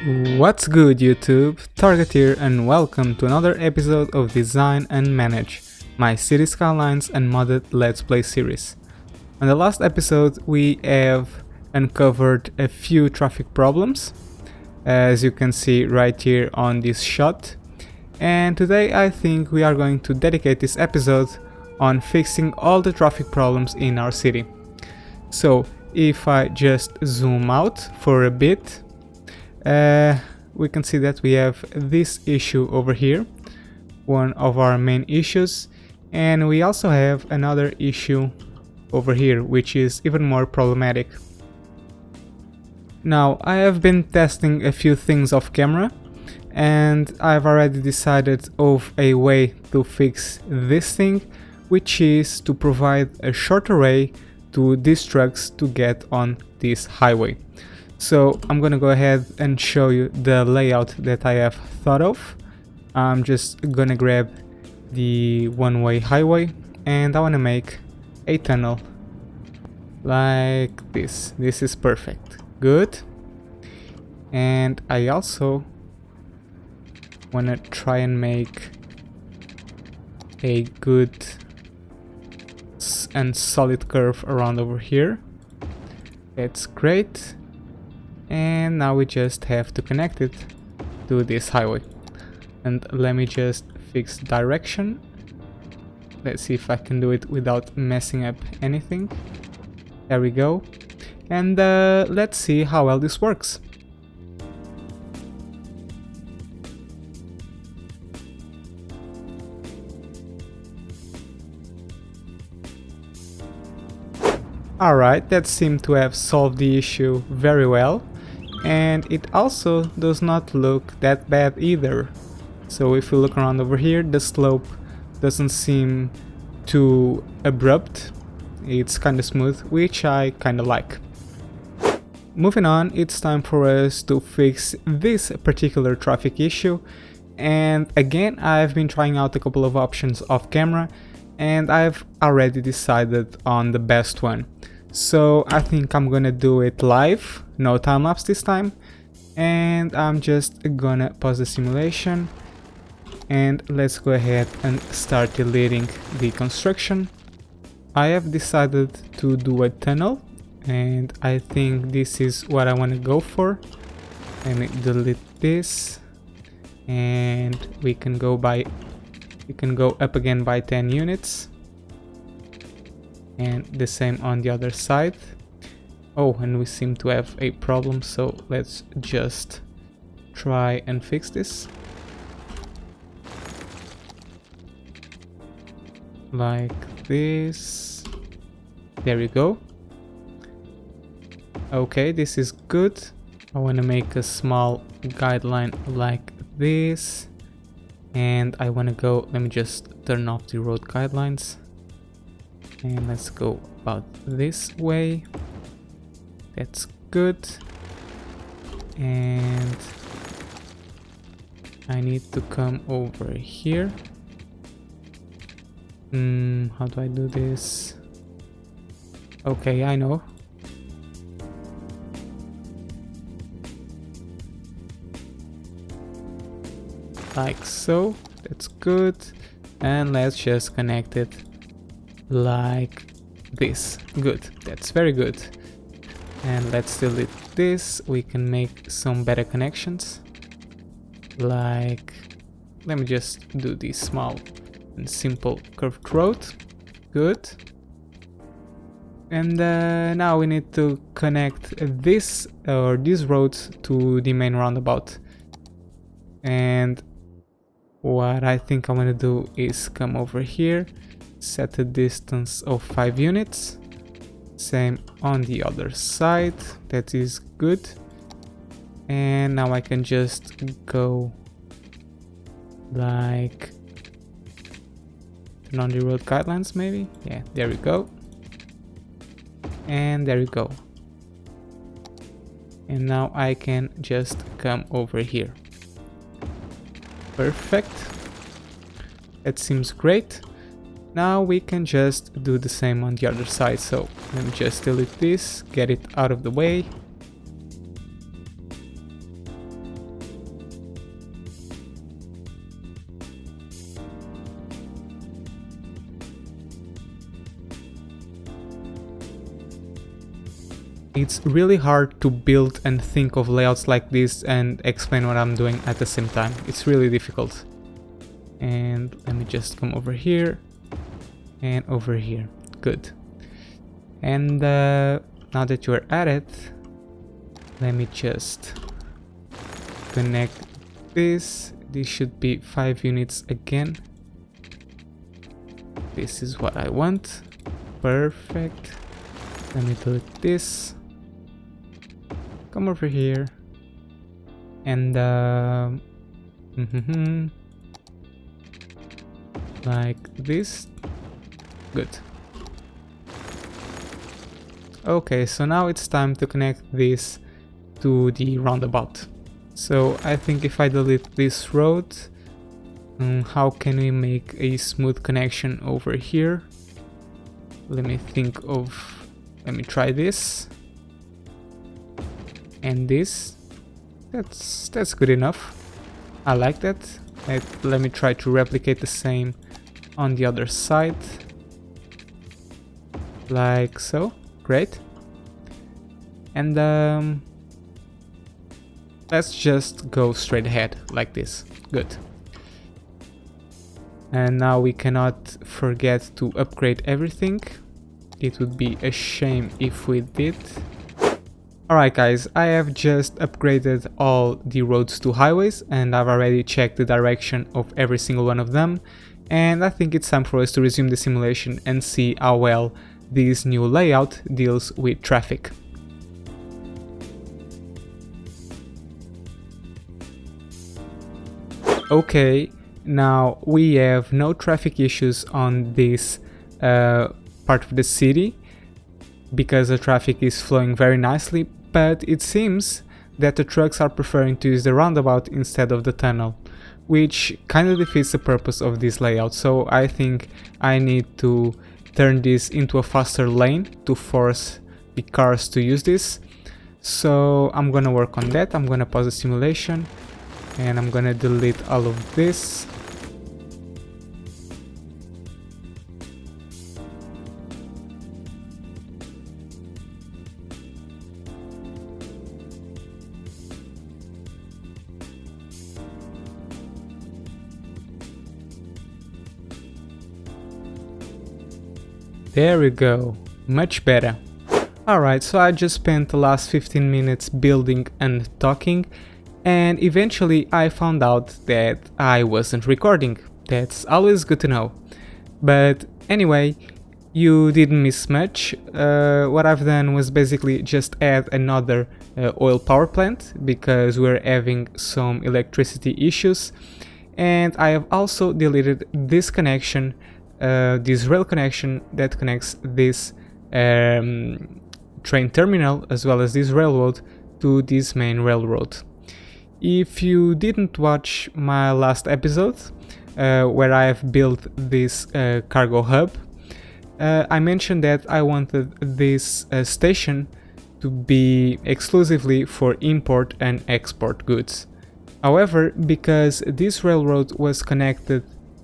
What's good YouTube, Target here and welcome to another episode of Design and Manage, my City Skylines Unmodded Let's Play series. In the last episode we have uncovered a few traffic problems, as you can see right here on this shot, and today I think we are going to dedicate this episode on fixing all the traffic problems in our city. So if I just zoom out for a bit, we can see that we have this issue over here, one of our main issues, and we also have another issue over here which is even more problematic. Now I have been testing a few things off camera and I've already decided of a way to fix this thing, which is to provide a shorter way to these trucks to get on this highway. So I'm gonna go ahead and show you the layout that I have thought of. I'm just gonna grab the one-way highway and I wanna make a tunnel like this. This is perfect. Good. And I also wanna try and make a good and solid curve around over here. That's great. And now we just have to connect it to this highway. And let me just fix direction. Let's see if I can do it without messing up anything. There we go. And let's see how well this works. Alright, that seemed to have solved the issue very well. And it also does not look that bad either. So if you look around over here, the slope doesn't seem too abrupt. It's kind of smooth, which I kind of like. Moving on, it's time for us to fix this particular traffic issue. And again, I've been trying out a couple of options off camera and I've already decided on the best one. So I think I'm gonna do it live, no time-lapse this time, and I'm just gonna pause the simulation and let's go ahead and start deleting the construction. I have decided to do a tunnel and I think this is what I want to go for. Let me delete this and we can go up again by 10 units. And the same on the other side. Oh, and we seem to have a problem, so let's just try and fix this. Like this. There we go. Okay, this is good. I want to make a small guideline like this. And I want to go, let me just turn off the road guidelines. And let's go about this way. That's good. And I need to come over here. How do I do this? Okay, I know. Like so. That's good. And let's just connect it like this. Good, that's very good. And let's delete this. We can make some better connections, like, let me just do this small and simple curved road. Good. And now we need to connect this road to the main roundabout. And what I think I'm gonna do is come over here, set a distance of 5 units, same on the other side. That is good. And now I can just go like, turn on the road guidelines maybe. Yeah, there we go. And there we go. And now I can just come over here. Perfect. That seems great. Now we can just do the same on the other side. So let me just delete this, get it out of the way. It's really hard to build and think of layouts like this and explain what I'm doing at the same time. It's really difficult. And let me just come over here and over here. Good. And now that you're at it, let me just connect this. This should be 5 units again. This is what I want. Perfect. Let me do this. Come over here. And like this. Good. Okay, so now it's time to connect this to the roundabout. So I think if I delete this road, how can we make a smooth connection over here? Let me try this. And this. That's good enough. I like that. Let me try to replicate the same on the other side. Like so. Great. And let's just go straight ahead like this. Good. And now we cannot forget to upgrade everything. It would be a shame if we did. Alright guys, I have just upgraded all the roads to highways and I've already checked the direction of every single one of them. And I think it's time for us to resume the simulation and see how well this new layout deals with traffic. Okay, now we have no traffic issues on this part of the city because the traffic is flowing very nicely, but it seems that the trucks are preferring to use the roundabout instead of the tunnel, which kind of defeats the purpose of this layout. So I think I need to turn this into a faster lane to force the cars to use this. So I'm gonna work on that. I'm gonna pause the simulation and I'm gonna delete all of this. There we go, much better. Alright, so I just spent the last 15 minutes building and talking, and eventually I found out that I wasn't recording. That's always good to know. But anyway, you didn't miss much. What I've done was basically just add another oil power plant because we're having some electricity issues, and I have also deleted this connection, this rail connection that connects this train terminal as well as this railroad to this main railroad. If you didn't watch my last episode where I have built this cargo hub, I mentioned that I wanted this station to be exclusively for import and export goods. However, because this railroad was connected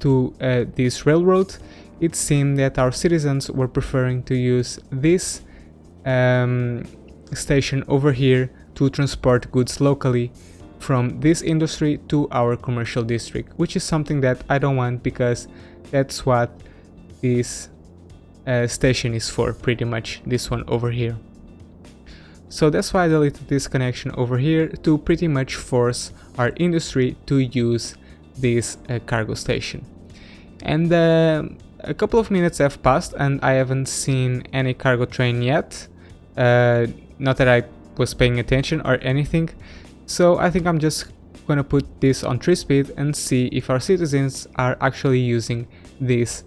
to this railroad, it seemed that our citizens were preferring to use this station over here to transport goods locally from this industry to our commercial district, which is something that I don't want because that's what this station is for, pretty much, this one over here. So that's why I deleted this connection over here to pretty much force our industry to use this cargo station. And a couple of minutes have passed and I haven't seen any cargo train yet, not that I was paying attention or anything, so I think I'm just gonna put this on 3 speed and see if our citizens are actually using this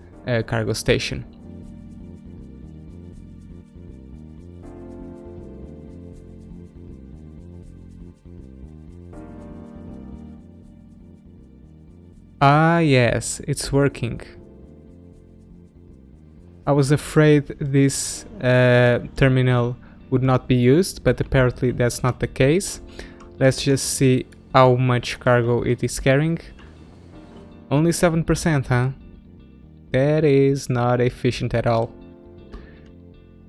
cargo station. Ah yes, it's working. I was afraid this terminal would not be used, but apparently that's not the case. Let's just see how much cargo it is carrying. Only 7%, huh? That is not efficient at all.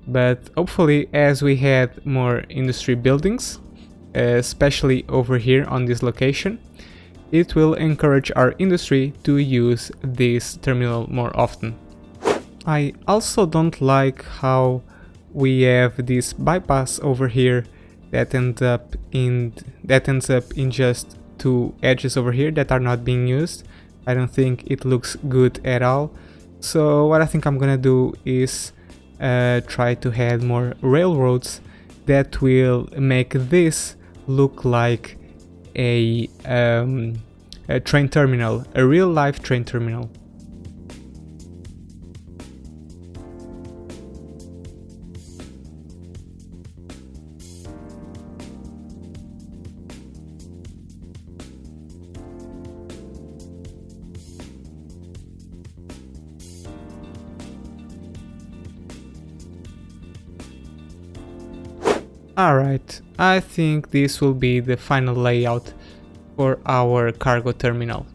But hopefully, as we had more industry buildings, especially over here on this location, it will encourage our industry to use this terminal more often. I also don't like how we have this bypass over here that ends up in just two edges over here that are not being used. I don't think it looks good at all. So what I think I'm gonna do is try to add more railroads that will make this look like a train terminal, a real life train terminal. Alright, I think this will be the final layout for our cargo terminal.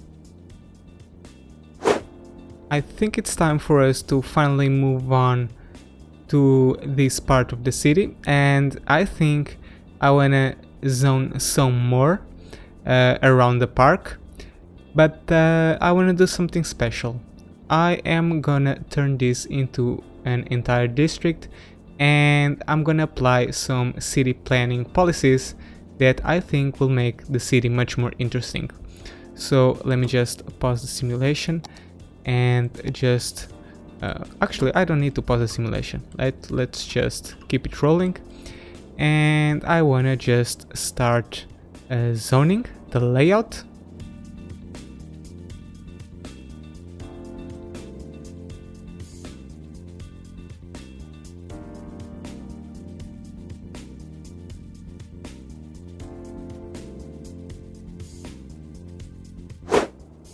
I think it's time for us to finally move on to this part of the city, and I think I wanna zone some more around the park, but I wanna do something special. I am gonna turn this into an entire district, and I'm gonna apply some city planning policies that I think will make the city much more interesting. So let me just pause the simulation and just actually I don't need to pause the simulation. Let's just keep it rolling, and I wanna just start zoning the layout.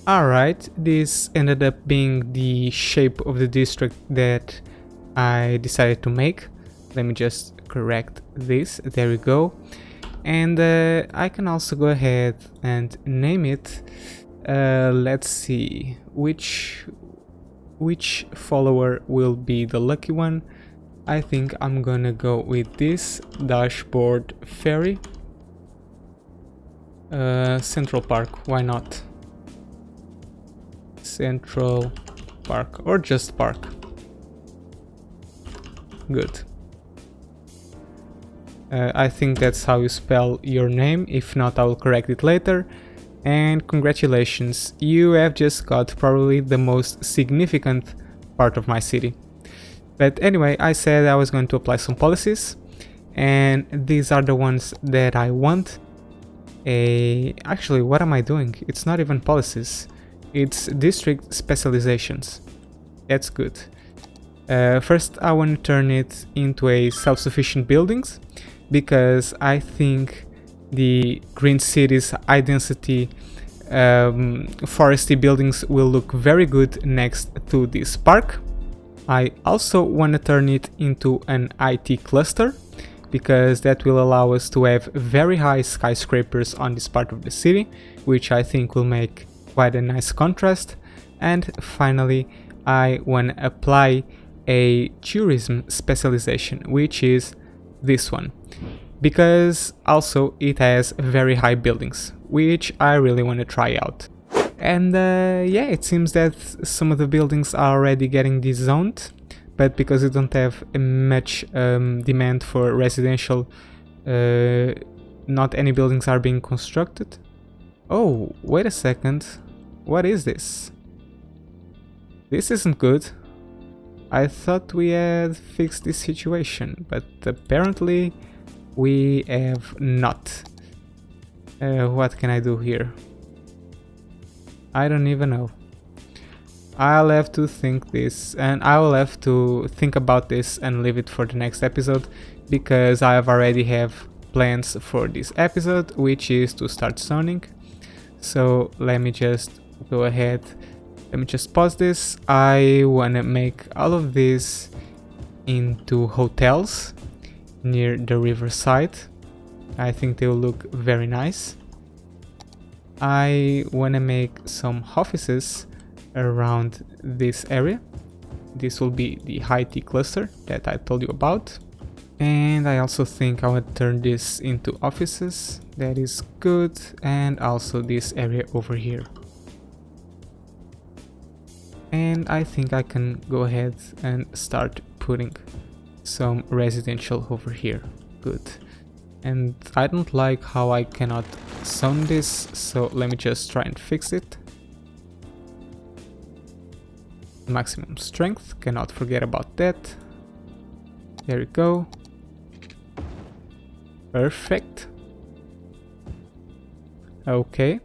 Alright, this ended up being the shape of the district that I decided to make. Let me just correct this, there we go. And I can also go ahead and name it. Let's see, which follower will be the lucky one. I think I'm gonna go with this, Dashboard Ferry. Central Park, why not? Central Park, or just Park. Good. I think that's how you spell your name. If not, I will correct it later. And congratulations, you have just got probably the most significant part of my city. But anyway, I said I was going to apply some policies, and these are the ones that I want. Actually, what am I doing? It's not even policies. It's district specializations. That's good. First, I want to turn it into a self-sufficient buildings, because I think the green cities, high density, foresty buildings will look very good next to this park. I also want to turn it into an IT cluster, because that will allow us to have very high skyscrapers on this part of the city, which I think will make quite a nice contrast. And finally, I want to apply a tourism specialization, which is this one, because also it has very high buildings, which I really want to try out. And yeah, it seems that some of the buildings are already getting dezoned, but because we don't have much demand for residential, not any buildings are being constructed. Oh, wait a second. What is this? This isn't good. I thought we had fixed this situation, but apparently we have not. What can I do here? I don't even know. I'll have to think this, and I will have to think about this and leave it for the next episode, because I have already have plans for this episode, which is to start zoning. So let me just go ahead. Let me just pause this. I want to make all of this into hotels near the riverside. I think they will look very nice. I want to make some offices around this area. this will be the high T cluster that I told you about. And I also think I would turn this into offices. That is good. And also this area over here. And I think I can go ahead and start putting some residential over here. Good. And I don't like how I cannot zone this, so let me just try and fix it. Maximum strength, cannot forget about that. There we go. Perfect. Okay.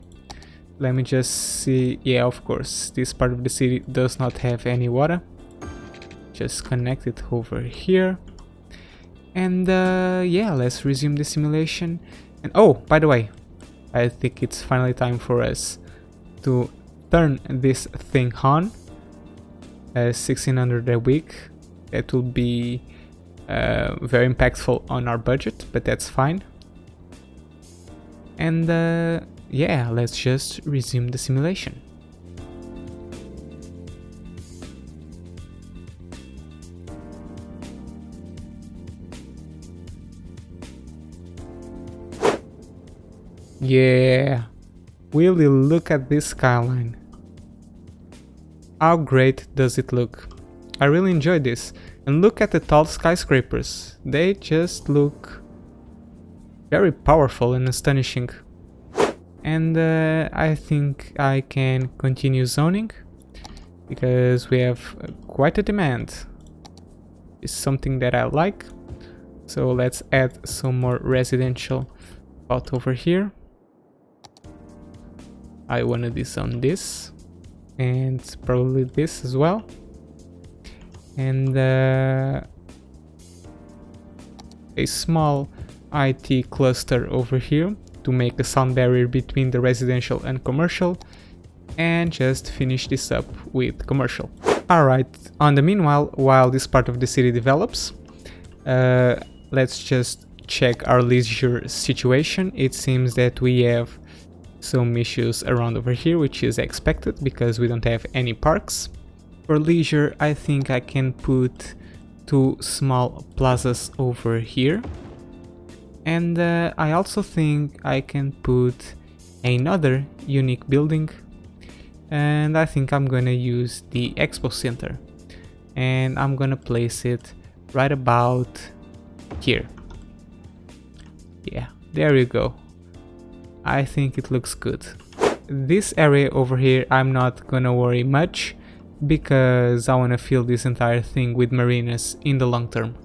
Let me just see. Yeah, of course, this part of the city does not have any water. Just connect it over here. And yeah, let's resume the simulation. And oh, by the way, I think it's finally time for us to turn this thing on. 1600 a week. That will be very impactful on our budget, but that's fine. And yeah, let's just resume the simulation. Yeah, really look at this skyline. How great does it look? I really enjoy this. And look at the tall skyscrapers. They just look very powerful and astonishing. And I think I can continue zoning because we have quite a demand. It's something that I like. So let's add some more residential out over here. I want to dezone this and probably this as well. And a small IT cluster over here to make a sound barrier between the residential and commercial, and just finish this up with commercial. Alright, on the meanwhile, while this part of the city develops, let's just check our leisure situation. It seems that we have some issues around over here, which is expected because we don't have any parks. For leisure, I think I can put 2 small plazas over here. And I also think I can put another unique building. And I think I'm gonna use the Expo Center. And I'm gonna place it right about here. Yeah, there you go. I think it looks good. This area over here I'm not gonna worry much, because I want to fill this entire thing with marinas in the long term.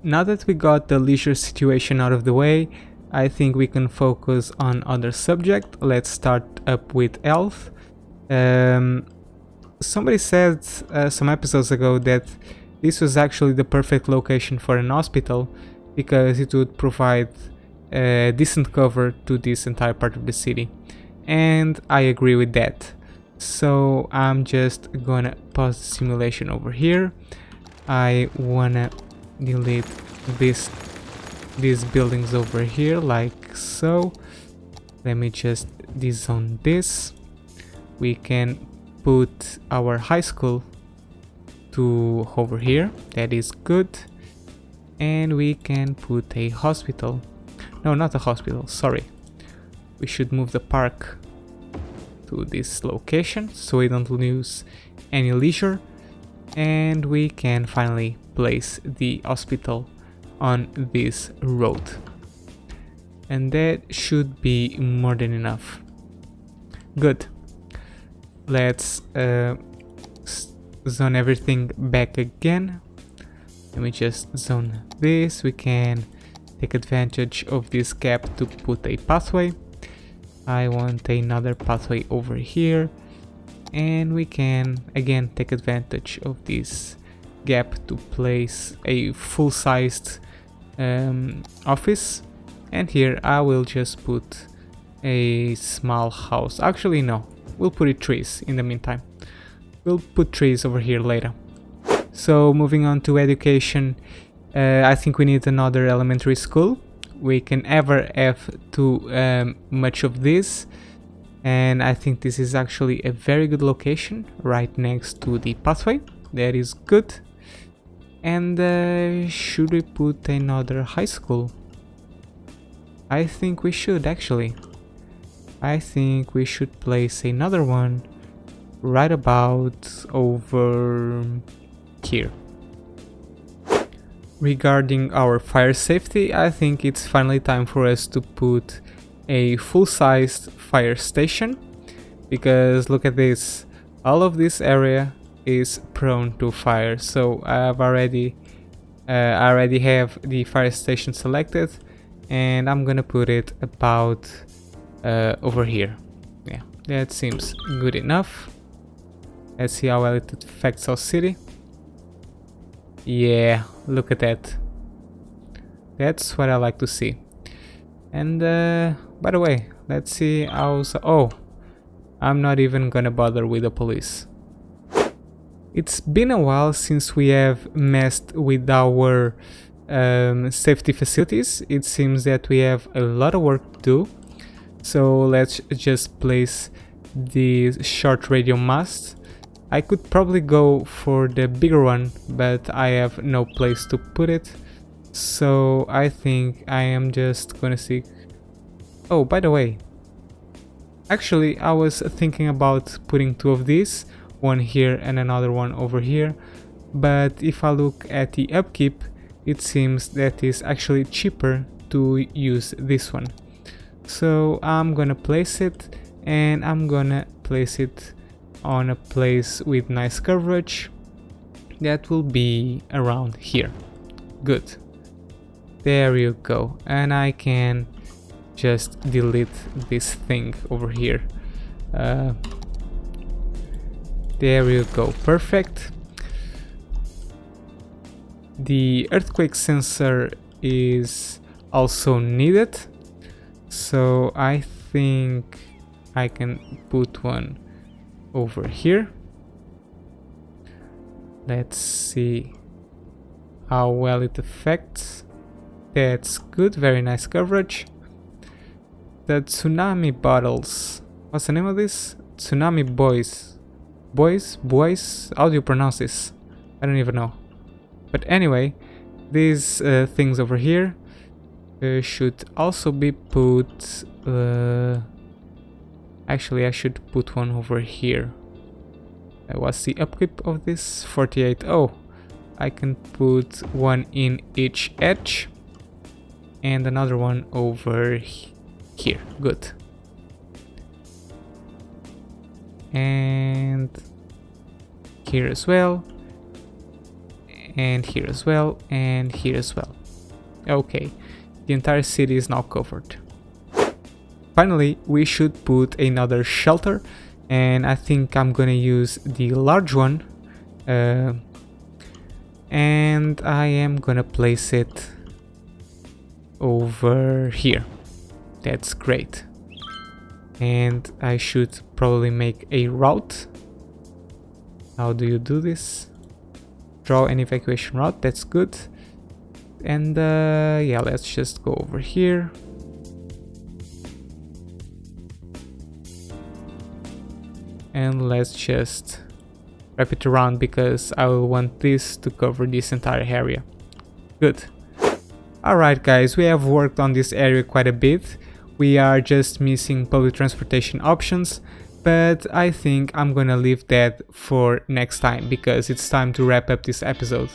Now that we got the leisure situation out of the way, I think we can focus on other subject. Let's start up with health. Somebody said some episodes ago that this was actually the perfect location for an hospital because it would provide decent cover to this entire part of the city. And I agree with that. So I'm just gonna pause the simulation over here. I wanna delete these buildings over here like so. Let me just dezone this. We can put our high school to over here. That is good. And we can put a hospital. No, not a hospital, sorry. We should move the park to this location so we don't lose any leisure, and we can finally place the hospital on this road, and that should be more than enough. Good. Let's zone everything back again. Let me just zone this. We can take advantage of this gap to put a pathway. I want another pathway over here, and we can again take advantage of this gap to place a full-sized office. And here I will just put a small house. Actually no, we'll put it trees in the meantime. We'll put trees over here later. So moving on to education, I think we need another elementary school. We can never have too much of this, And I think this is actually a very good location, right next to the pathway. That is good. And should we put another high school? I think we should actually. I think we should place another one right about over here. Regarding our fire safety, I think it's finally time for us to put a full-sized fire station, because look at this, all of this area is prone to fire. So I already have the fire station selected, and I'm gonna put it about over here. Yeah, that seems good enough. Let's see how well it affects our city. Yeah, look at that. That's what I like to see. And by the way, let's see how... Oh, I'm not even gonna bother with the police. It's been a while since we have messed with our safety facilities. It seems that we have a lot of work to do. So let's just place the short radio mast. I could probably go for the bigger one, but I have no place to put it. So I think I am just gonna seek... Oh, by the way, actually I was thinking about putting two of these, one here and another one over here, but if I look at the upkeep, it seems that it's actually cheaper to use this one. So I'm gonna place it, and I'm gonna place it on a place with nice coverage. That will be around here. Good. There you go. And I can just delete this thing over here. There you go. Perfect. The earthquake sensor is also needed, so I think I can put one over here. Let's see how well it affects. That's good, very nice coverage. The tsunami bottles. What's the name of this? Tsunami boys. Boys? How do you pronounce this? I don't even know. But anyway, these things over here should also be put... Actually, I should put one over here. What's the upkeep of this? 48. Oh, I can put one in each edge. And another one over here. Good. And here as well. And here as well. And here as well. Okay. The entire city is now covered. Finally, we should put another shelter. And I think I'm gonna use the large one. And I am gonna place it over here. That's great. And I should probably make a route. How do you do this? Draw an evacuation route. That's good. And yeah, let's just go over here. And let's just wrap it around, because I will want this to cover this entire area. Good. Alright guys, we have worked on this area quite a bit. We are just missing public transportation options, but I think I'm gonna leave that for next time, because it's time to wrap up this episode.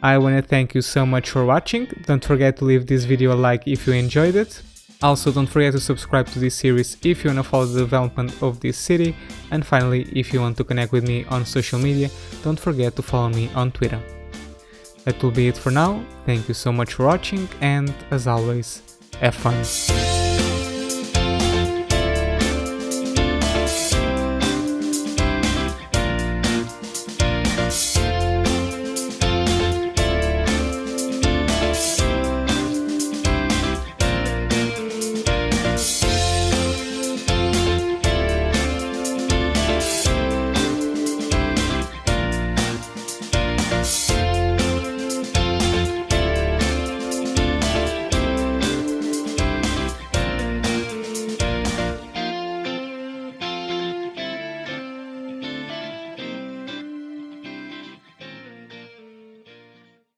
I wanna thank you so much for watching. Don't forget to leave this video a like if you enjoyed it. Also, don't forget to subscribe to this series if you wanna follow the development of this city. And finally, if you want to connect with me on social media, don't forget to follow me on Twitter. That will be it for now. Thank you so much for watching, and as always, have fun.